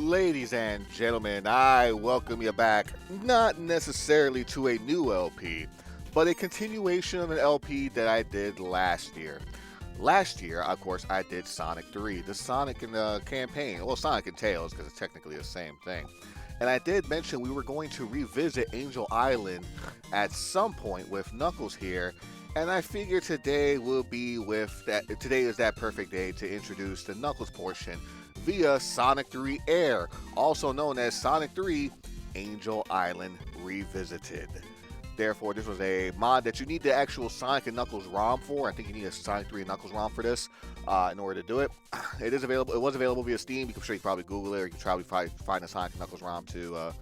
Ladies and gentlemen, I welcome you back, not necessarily to a new LP, but a continuation of an LP that I did last year. Last year, of course, I did Sonic 3, the Sonic in the campaign. Well, Sonic and Tails, because it's technically the same thing. And I did mention we were going to revisit Angel Island at some point with Knuckles here. And I figure today will be with that. Today is that perfect day to introduce the Knuckles portion via Sonic 3 A.I.R, also known as Sonic 3 Angel Island Revisited. Therefore, this was a mod that you need the actual Sonic and Knuckles ROM for. I think you need a Sonic 3 and Knuckles ROM for this in order to do it. It is available. It was available via Steam. I'm sure you can probably Google it, or you can probably find a Sonic and Knuckles ROM to,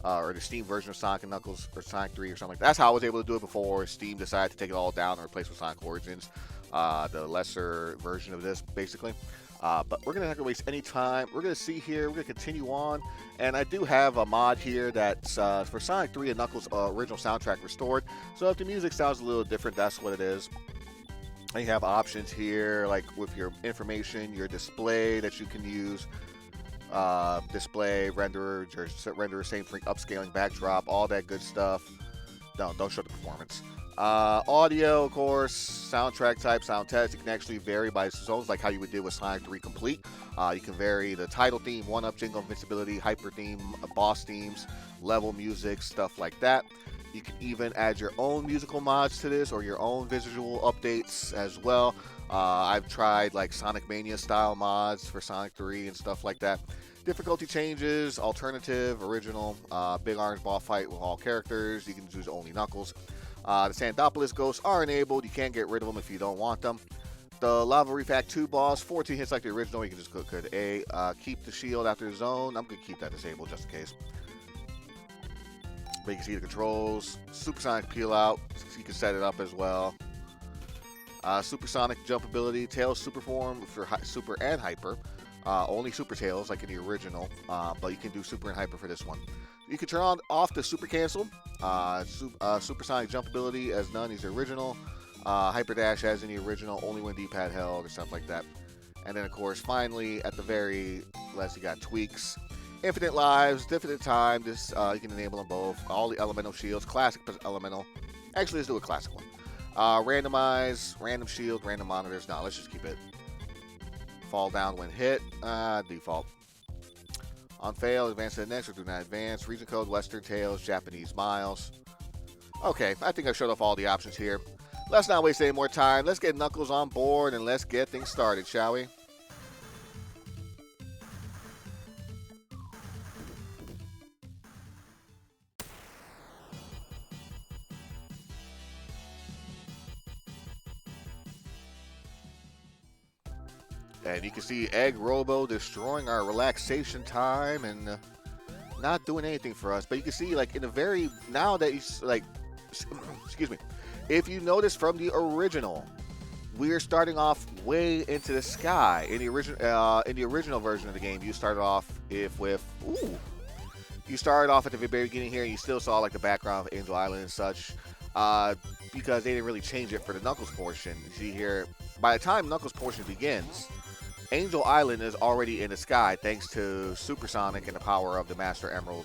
or the Steam version of Sonic and Knuckles or Sonic 3 or something like that. That's how I was able to do it before Steam decided to take it all down and replace with Sonic Origins, the lesser version of this, basically. But we're going to not waste any time. We're going to see here. We're going to continue on. And I do have a mod here that's for Sonic 3 and Knuckles original soundtrack restored. So if the music sounds a little different, that's what it is. And you have options here, like with your information, your display that you can use. Display, renderer, same thing, upscaling, backdrop, all that good stuff. Don't show the performance. Audio, of course, soundtrack type, sound test. You can actually vary by zones, like how you would do with Sonic 3 Complete. You can vary the title theme, one-up, jingle, invincibility, hyper theme, boss themes, level music, stuff like that. You can even add your own musical mods to this or your own visual updates as well. I've tried like Sonic Mania style mods for Sonic 3 and stuff like that. Difficulty changes, alternative, original, big orange ball fight with all characters. You can choose only Knuckles. The Sandopolis ghosts are enabled. You can't get rid of them if you don't want them. The Lava Reef Act 2 boss, 14 hits like the original. You can just go A. Keep the shield after the zone. I'm going to keep that disabled just in case. But you can see the controls. Supersonic peel out. So you can set it up as well. Supersonic jump ability. Tails super form for super and hyper. Only Super Tails like in the original. But you can do super and hyper for this one. You can turn off the super cancel. Supersonic jump ability as none. He's the original. Hyper dash as in the original. Only when D-pad held or stuff like that. And then of course finally at the very last you got tweaks. Infinite lives, infinite time. This you can enable them both. All the elemental shields, classic elemental. Actually, let's do a classic one. Randomize, random shield, random monitors. No, let's just keep it. Fall down when hit. Default. On fail, advance to the next or do not advance. Region code, Western Tails, Japanese Miles. Okay, I think I've showed off all the options here. Let's not waste any more time. Let's get Knuckles on board and let's get things started, shall we? And you can see Egg Robo destroying our relaxation time and not doing anything for us. But you can see, like, in the very, now that he's, like, excuse me, if you notice from the original, we are starting off way into the sky. In the original version of the game, you started off you started off at the very beginning here, and you still saw, like, the background of Angel Island and such, because they didn't really change it for the Knuckles portion. You see here, by the time Knuckles portion begins, Angel Island is already in the sky thanks to Supersonic and the power of the Master Emerald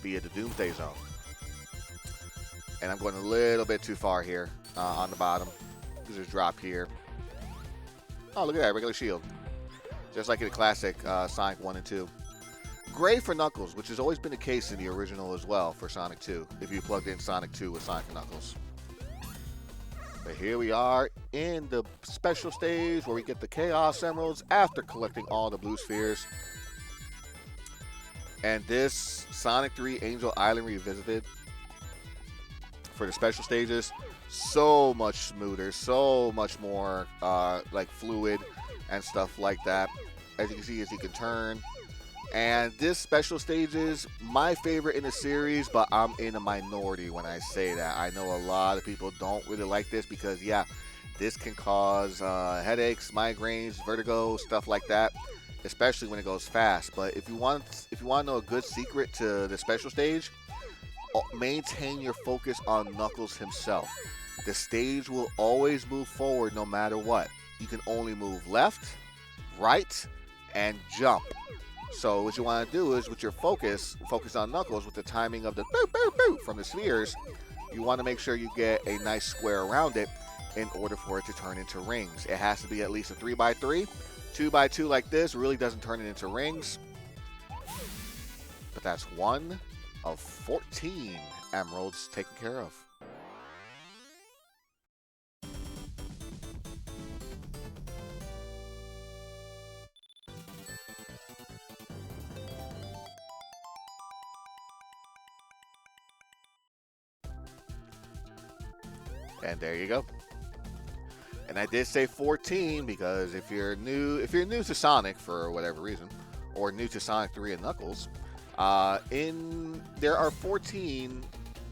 via the Doomsday Zone. And I'm going a little bit too far here on the bottom. Just drop here. Oh, look at that, regular shield. Just like in the classic Sonic 1 and 2. Great for Knuckles, which has always been the case in the original as well for Sonic 2, if you plugged in Sonic 2 with Sonic and Knuckles. But here we are in the special stage where we get the Chaos Emeralds after collecting all the blue spheres. And this Sonic 3 Angel Island Revisited for the special stages, so much smoother, so much more like fluid and stuff like that. As you can see, as you can turn. And this special stage is my favorite in the series, but I'm in a minority when I say that. I know a lot of people don't really like this because, yeah, this can cause headaches, migraines, vertigo, stuff like that, especially when it goes fast. But if you want to know a good secret to the special stage, maintain your focus on Knuckles himself. The stage will always move forward no matter what. You can only move left, right, and jump. So what you want to do is with your focus on Knuckles with the timing of the boop, boop, boop from the spheres, you want to make sure you get a nice square around it in order for it to turn into rings. It has to be at least a 3x3. 2x2 like this really doesn't turn it into rings. But that's 1 of 14 emeralds taken care of. And there you go. And I did say 14 because if you're new to Sonic for whatever reason, or new to Sonic 3 and Knuckles, there are 14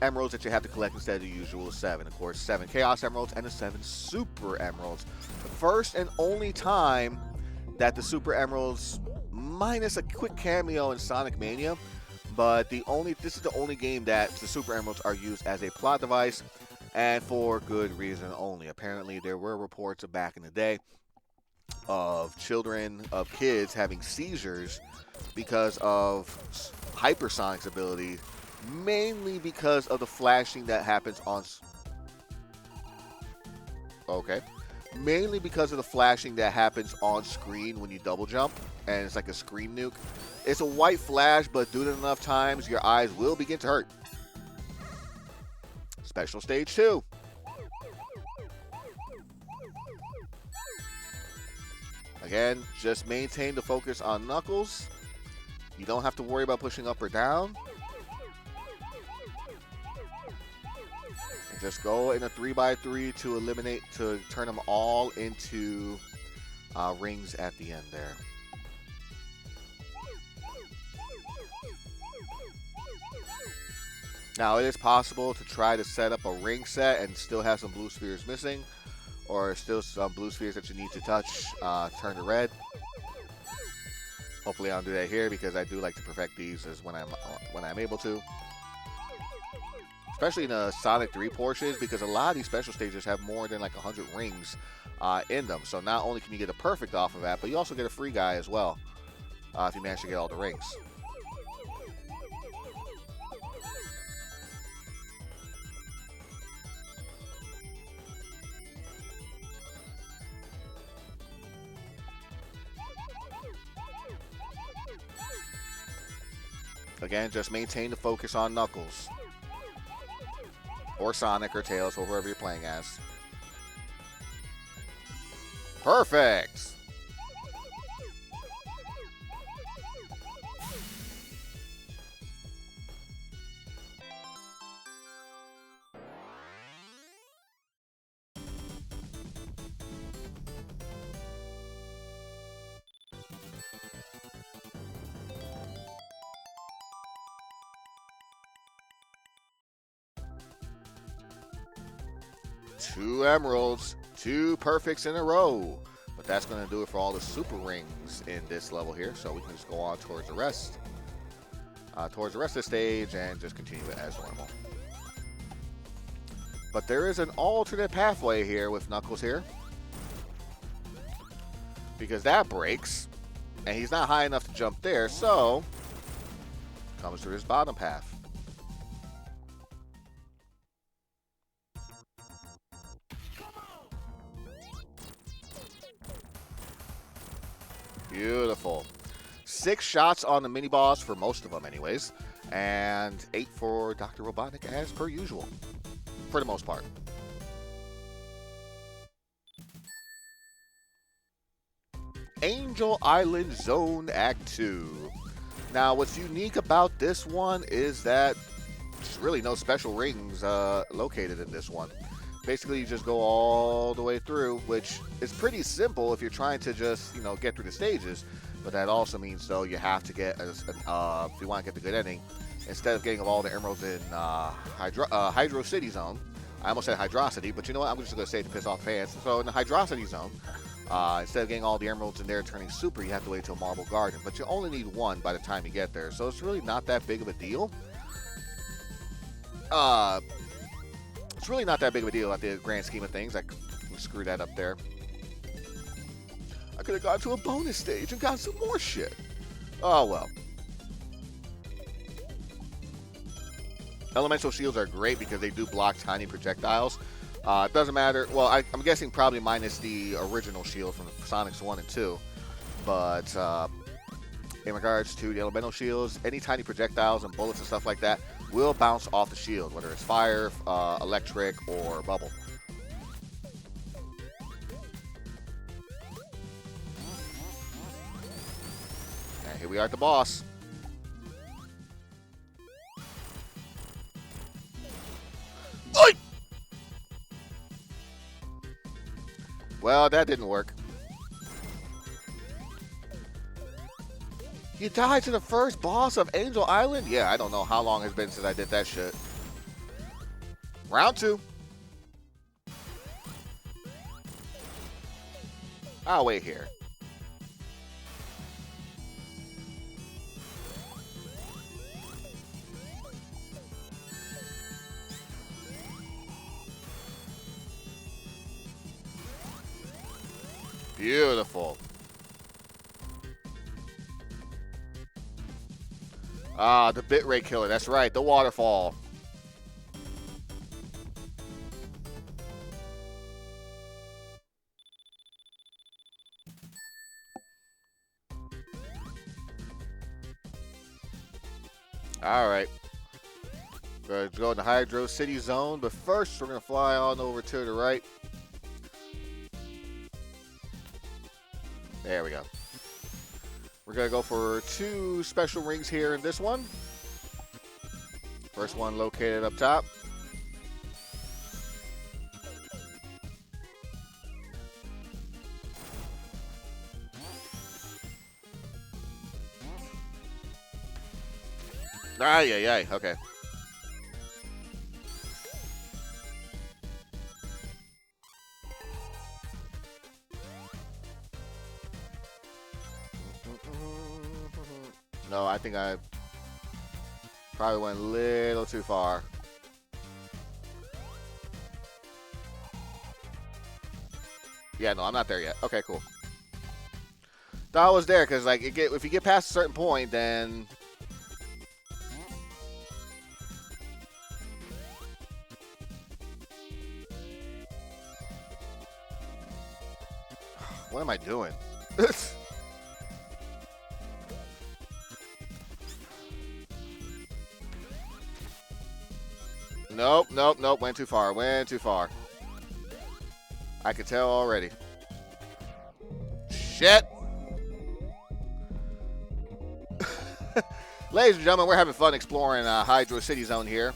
emeralds that you have to collect instead of the usual 7. Of course, 7 Chaos Emeralds and the 7 Super Emeralds. The first and only time that the Super Emeralds, minus a quick cameo in Sonic Mania, but this is the only game that the Super Emeralds are used as a plot device, and for good reason only. Apparently, there were reports back in the day of kids having seizures because of Hypersonic's ability, mainly because of the flashing that happens on... Okay. Mainly because of the flashing that happens on screen when you double jump, and it's like a screen nuke. It's a white flash, but do it enough times, your eyes will begin to hurt. Special stage 2. Again, just maintain the focus on Knuckles. You don't have to worry about pushing up or down. And just go in a 3x3 to turn them all into rings at the end there. Now, it is possible to try to set up a ring set and still have some blue spheres missing, or still some blue spheres that you need to touch turn to red. Hopefully, I don't do that here because I do like to perfect these when I'm able to. Especially in the Sonic 3 portions, because a lot of these special stages have more than like 100 rings in them. So not only can you get a perfect off of that, but you also get a free guy as well if you manage to get all the rings. Again, just maintain the focus on Knuckles. Or Sonic or Tails, or whoever you're playing as. Perfect! Two emeralds, 2 perfects in a row. But that's going to do it for all the super rings in this level here. So we can just go on towards the rest. Towards the rest of the stage and just continue it as normal. But there is an alternate pathway here with Knuckles here. Because that breaks. And he's not high enough to jump there, so comes through his bottom path. Beautiful. 6 shots on the mini boss for most of them anyways, and 8 for Dr. Robotnik as per usual, for the most part. Angel Island Zone Act 2. Now, what's unique about this one is that there's really no special rings located in this one. Basically, you just go all the way through, which is pretty simple if you're trying to just, get through the stages. But that also means, though, you have to get, if you want to get the good ending, instead of getting all the emeralds in Hydro City Zone, I almost said Hydrocity, but you know what? I'm just going to say it to piss off fans. So in the Hydrocity Zone, instead of getting all the emeralds in there turning super, you have to wait till Marble Garden. But you only need 1 by the time you get there. So it's really not that big of a deal. It's really not that big of a deal at the grand scheme of things. I screwed that up there. I could have gone to a bonus stage and gotten some more shit. Oh, well. Elemental shields are great because they do block tiny projectiles. It doesn't matter. Well, I'm guessing probably minus the original shield from Sonic's 1 and 2. But in regards to the elemental shields, any tiny projectiles and bullets and stuff like that will bounce off the shield, whether it's fire, electric, or bubble. And here we are at the boss. Oi! Well, that didn't work. You died to the first boss of Angel Island? Yeah, I don't know how long it's been since I did that shit. Round 2. I'll wait here. Beautiful. Ah, the bitrate killer. That's right, the waterfall. All right. We're going to go in the Hydro City zone, but first we're going to fly on over to the right. There we go. We're going to go for 2 special rings here in this one. First one located up top. Ay. Okay. No, I think I probably went a little too far. Yeah, no, I'm not there yet. Okay, cool. Thought I was there because, like, if you get past a certain point, then what am I doing? Nope. Went too far. I could tell already. Shit. Ladies and gentlemen, we're having fun exploring Hydro City Zone here.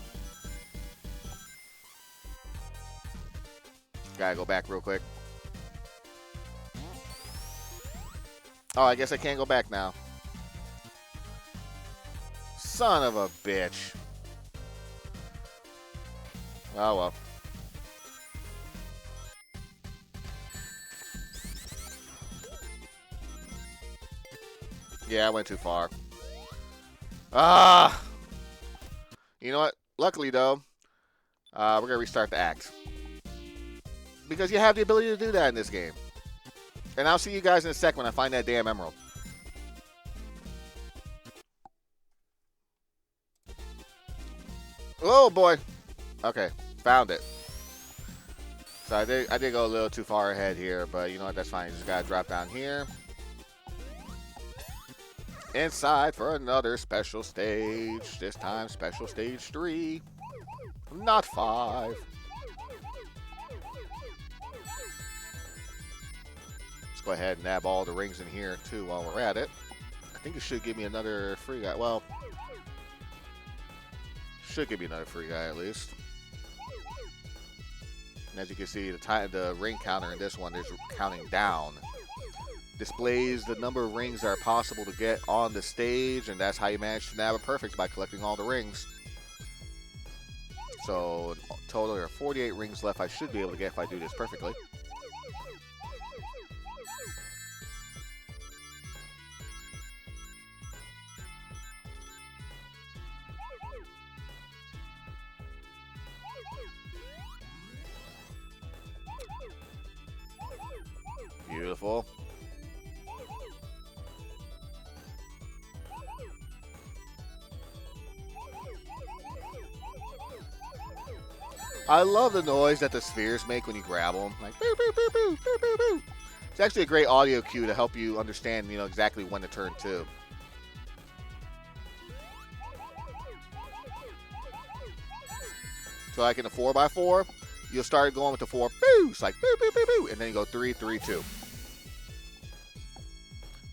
Gotta go back real quick. Oh, I guess I can't go back now. Son of a bitch. Oh, well. Yeah, I went too far. Ah! You know what? Luckily, though, we're going to restart the act. Because you have the ability to do that in this game. And I'll see you guys in a sec when I find that damn emerald. Oh, boy. Okay, found it. So I did go a little too far ahead here, but you know what? That's fine. You just got to drop down here. Inside for another special stage. This time, special stage 3. Not 5. Let's go ahead and nab all the rings in here, too, while we're at it. I think it should give me another free guy. Well, should give me another free guy, at least. And as you can see, the ring counter in this one is counting down. Displays the number of rings that are possible to get on the stage, and that's how you manage to nab a perfect by collecting all the rings. So, total there are 48 rings left I should be able to get if I do this perfectly. Beautiful. I love the noise that the spheres make when you grab them. Like, boo, boo, boo, boo, boo, boo, boo. It's actually a great audio cue to help you understand, exactly when to turn to. So like in a 4x4, you'll start going with the 4 boos, like boo, boo, boo, boo, and then you go 3, 3, 2.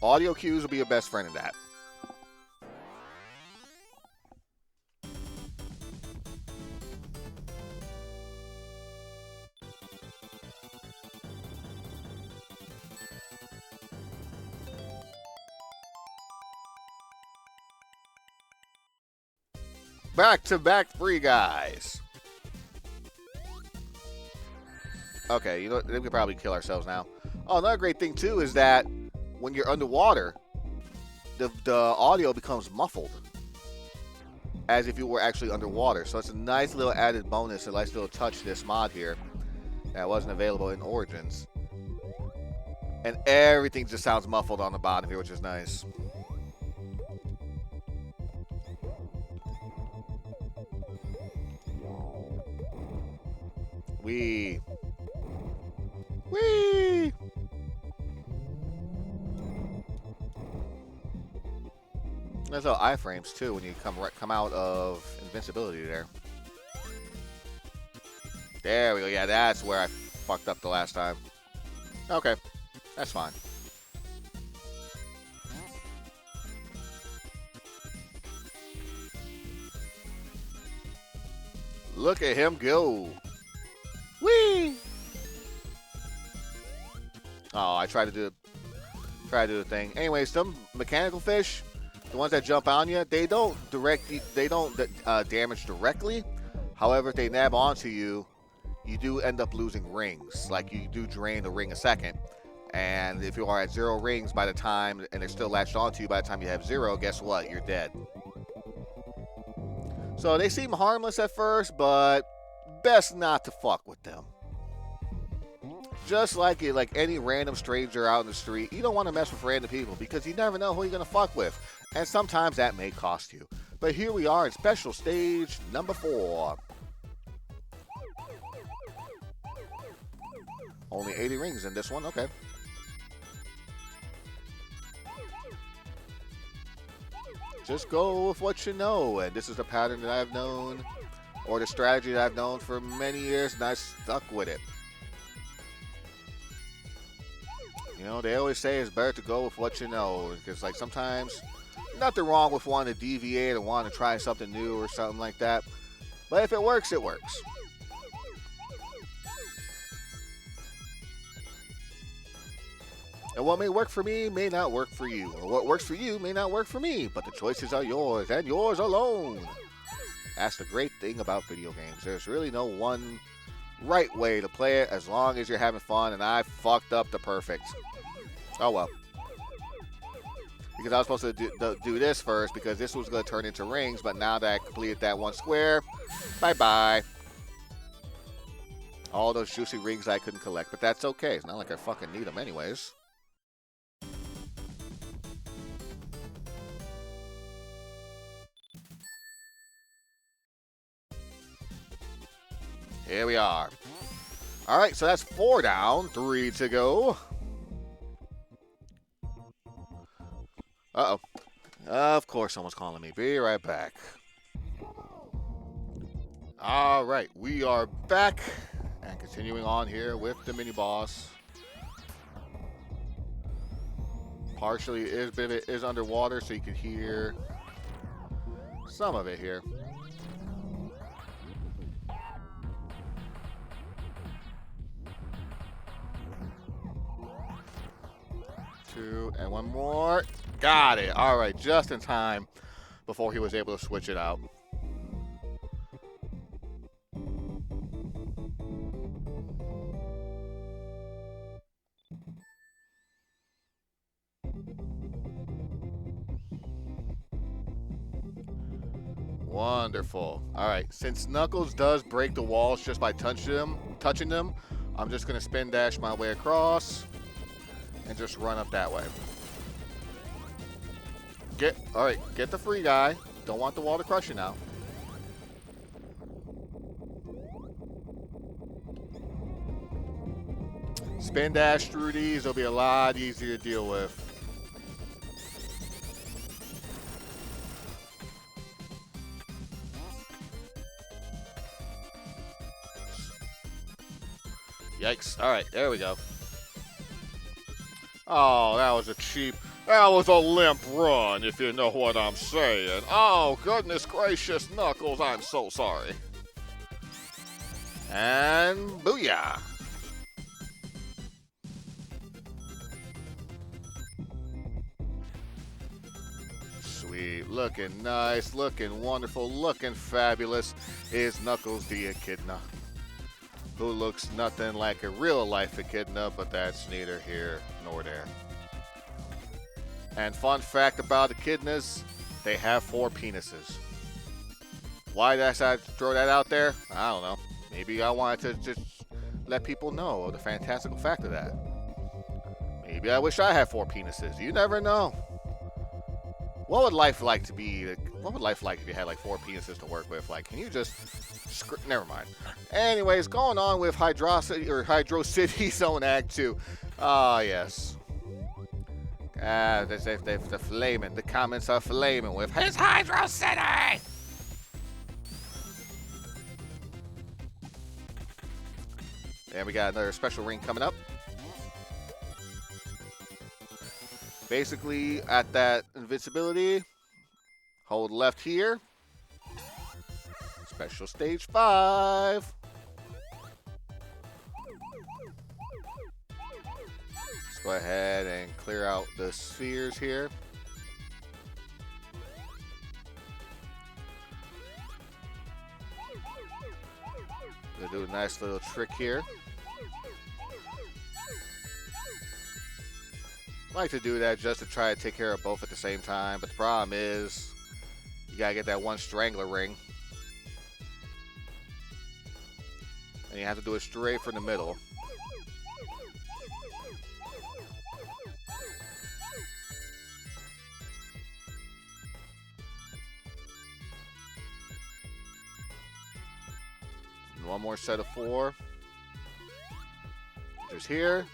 Audio cues will be your best friend in that. Back-to-back free guys. Okay, you know what? We could probably kill ourselves now. Oh, another great thing, too, is that when you're underwater, the audio becomes muffled as if you were actually underwater. So it's a nice little added bonus, a nice little touch to this mod here that wasn't available in Origins. And everything just sounds muffled on the bottom here, which is nice. Wee. There's little iframes too when you come out of invincibility there. There we go. Yeah, that's where I fucked up the last time. Okay, that's fine. Look at him go. Whee! Oh, I tried to do the thing. Anyways, some mechanical fish, the ones that jump on you, they don't damage directly. However, if they nab onto you, you do end up losing rings. Like you do drain a ring a second. And if you are at 0 rings by the time, and they're still latched onto you by the time you have 0, guess what? You're dead. So they seem harmless at first, but best not to fuck with them. Just like any random stranger out in the street, you don't want to mess with random people because you never know who you're going to fuck with. And sometimes that may cost you. But here we are in special stage number 4. Only 80 rings in this one, okay. Just go with what you know, and this is the pattern that I've known, or the strategy that I've known for many years, and I stuck with it. You know, they always say it's better to go with what you know, because like sometimes, nothing wrong with wanting to deviate or wanting to try something new or something like that, but if it works, it works. And what may work for me may not work for you. Or what works for you may not work for me. But the choices are yours and yours alone. That's the great thing about video games. There's really no one right way to play it as long as you're having fun. And I fucked up the perfect. Oh well. Because I was supposed to do this first because this was going to turn into rings. But now that I completed that one square, bye-bye. All those juicy rings I couldn't collect. But that's okay. It's not like I fucking need them anyways. Here we are. All right, so that's 4 down, 3 to go. Uh-oh. Of course someone's calling me. Be right back. All right, we are back and continuing on here with the mini-boss. Partially, a bit of it is underwater, so you can hear some of it here. And one more. Got it. All right, just in time before he was able to switch it out. Wonderful. All right, since Knuckles does break the walls just by touching them, I'm just going to spin dash my way across and just run up that way. All right, get the free guy. Don't want the wall to crush you now. Spin dash through these, it'll be a lot easier to deal with. Yikes. All right, there we go. Oh, that was that was a limp run, if you know what I'm saying. Oh, goodness gracious, Knuckles, I'm so sorry. And booyah. Sweet, looking nice, looking wonderful, looking fabulous is Knuckles the Echidna, who looks nothing like a real-life echidna, but that's neither here nor there. And fun fact about echidnas, they have 4 penises. Why did I decide to throw that out there? I don't know. Maybe I wanted to just let people know the fantastical fact of that. Maybe I wish I had 4 penises. You never know. What would life like to be? What would life like if you had like 4 penises to work with? Like, can you just never mind. Anyways, going on with Hydro City Zone Act 2. Ah, yes. They're flaming. The comments are flaming with his Hydro City. And we got another special ring coming up. Basically, at that invincibility, hold left here. Special stage 5. Let's go ahead and clear out the spheres here. We'll do a nice little trick here. I like to do that just to try to take care of both at the same time, but the problem is you gotta get that one strangler ring. And you have to do it straight from the middle. And one more set of 4. Just here.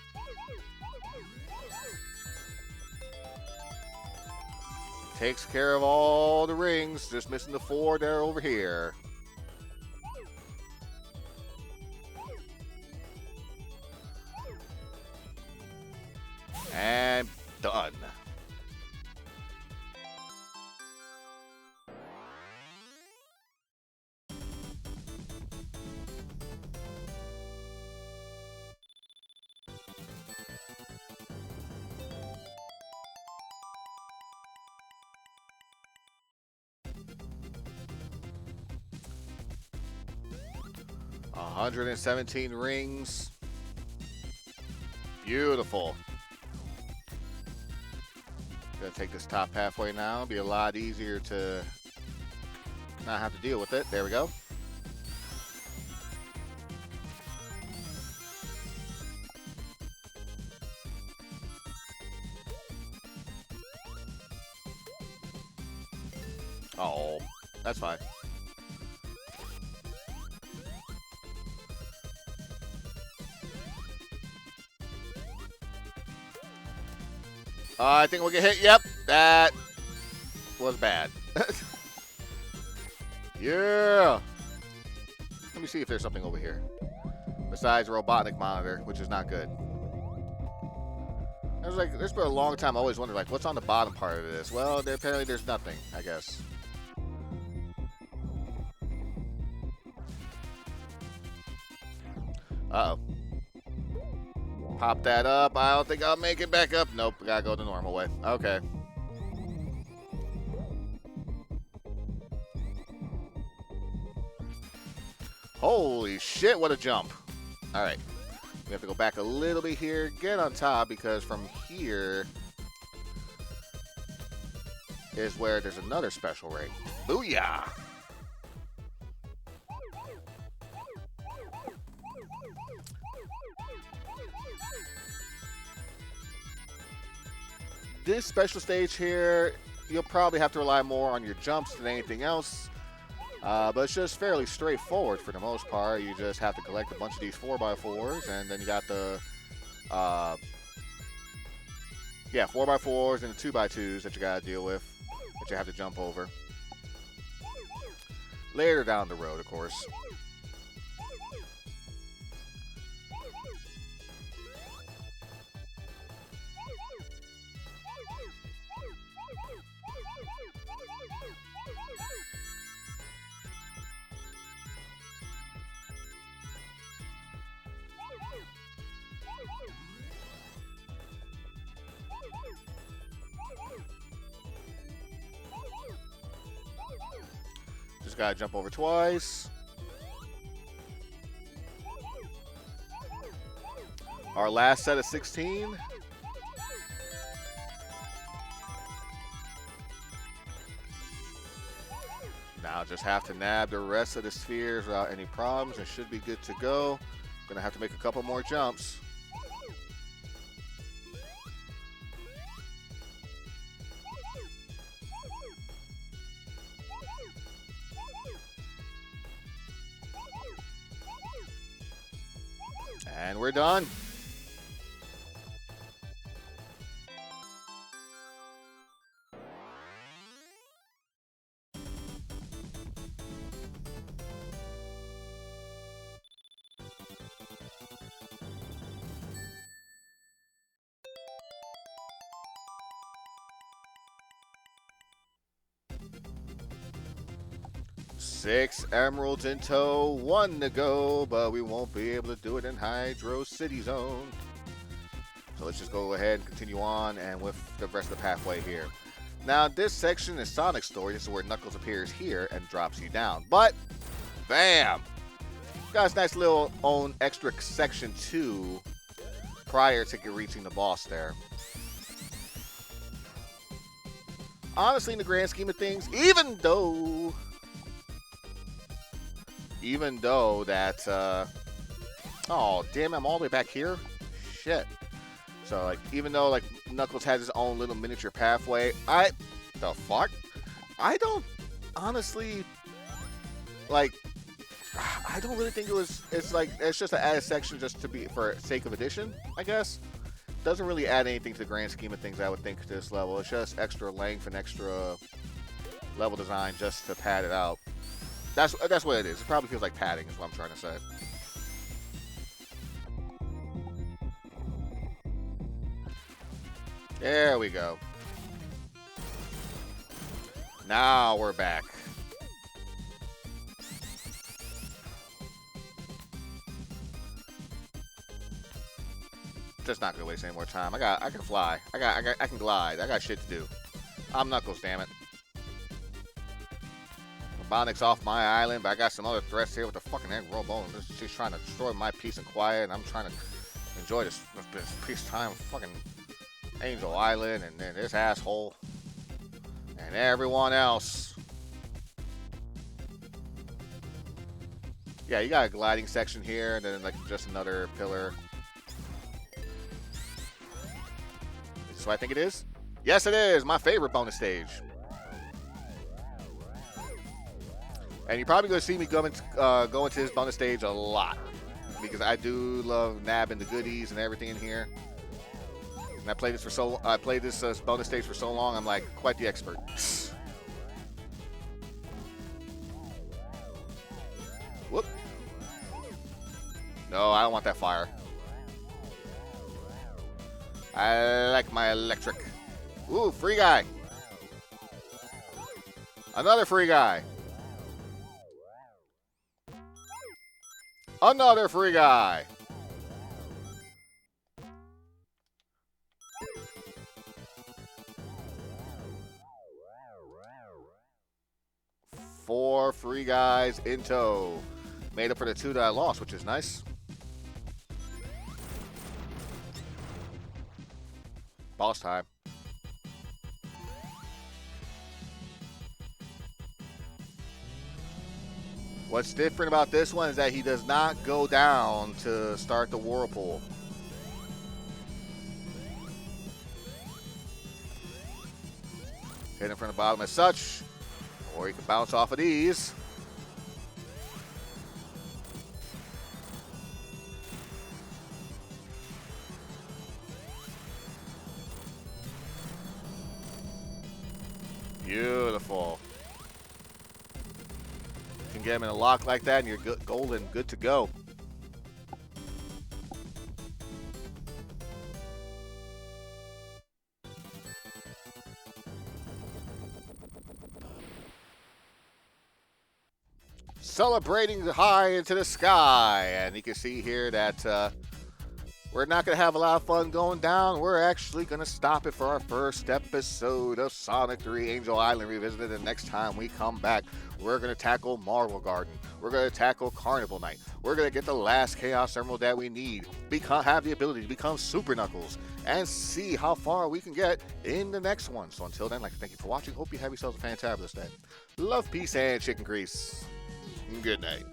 Takes care of all the rings, just missing the 4 there over here. And done. A 117 rings. Beautiful. Gonna take this top halfway now. It'll be a lot easier to not have to deal with it. There we go. Oh, that's fine. I think we'll get hit. Yep, that was bad. Yeah. Let me see if there's something over here besides a robotic monitor, which is not good. There's been a long time I always wondered, like, what's on the bottom part of this? Well, apparently there's nothing, I guess. Uh-oh. Pop that up. I don't think I'll make it back up. Nope, gotta go the normal way. Okay. Holy shit, what a jump. All right. We have to go back a little bit here, get on top, because from here is where there's another special ring. Booyah! This special stage here, you'll probably have to rely more on your jumps than anything else. But it's just fairly straightforward for the most part. You just have to collect a bunch of these 4x4s, and then you got the Yeah, 4x4s and 2x2s that you gotta deal with, that you have to jump over. Later down the road, of course. Just gotta jump over twice. Our last set of 16. Now just have to nab the rest of the spheres without any problems and should be good to go. Gonna have to make a couple more jumps. And we're done. Six emeralds in tow, one to go, but we won't be able to do it in Hydro City Zone. So let's just go ahead and continue on and with the rest of the pathway here. Now this section is Sonic's story. This is where Knuckles appears here and drops you down. But, bam! Got this nice little own extra section 2 prior to reaching the boss there. Honestly, in the grand scheme of things, even though that, oh, damn, I'm all the way back here? Shit. So, like, even though, like, Knuckles has his own little miniature pathway, the fuck? I don't, honestly, like, I don't really think it's just an added section just to be, for sake of addition, I guess. Doesn't really add anything to the grand scheme of things, I would think, to this level. It's just extra length and extra level design just to pad it out. That's what it is. It probably feels like padding is what I'm trying to say. There we go. Now we're back. Just not gonna waste any more time. I can fly. I can glide. I got shit to do. I'm Knuckles, damn it. Robonic's off my island, but I got some other threats here with the fucking Robo. She's trying to destroy my peace and quiet, and I'm trying to enjoy this peace time with fucking Angel Island, and then this asshole, and everyone else. Yeah, you got a gliding section here, and then like just another pillar. Is this what I think it is? Yes, it is. My favorite bonus stage. And you're probably going to see me go into this bonus stage a lot, because I do love nabbing the goodies and everything in here. And I played this bonus stage for so long. I'm like quite the expert. Whoop! No, I don't want that fire. I like my electric. Ooh, free guy. Another free guy. Another free guy. Four free guys in tow. Made up for the 2 that I lost, which is nice. Boss time. What's different about this one is that he does not go down to start the whirlpool. Hit him from the bottom as such, or you can bounce off of these. Beautiful. You can get him in a lock like that, and you're good, golden, good to go. Celebrating high into the sky, and you can see here that we're not going to have a lot of fun going down. We're actually going to stop it for our first episode of Sonic 3 Angel Island Revisited. And next time we come back, we're going to tackle Marvel Garden. We're going to tackle Carnival Night. We're going to get the last Chaos Emerald that we need. Have the ability to become Super Knuckles. And see how far we can get in the next one. So until then, I'd like to thank you for watching. Hope you have yourselves a fantabulous day. Love, peace, and chicken grease. Good night.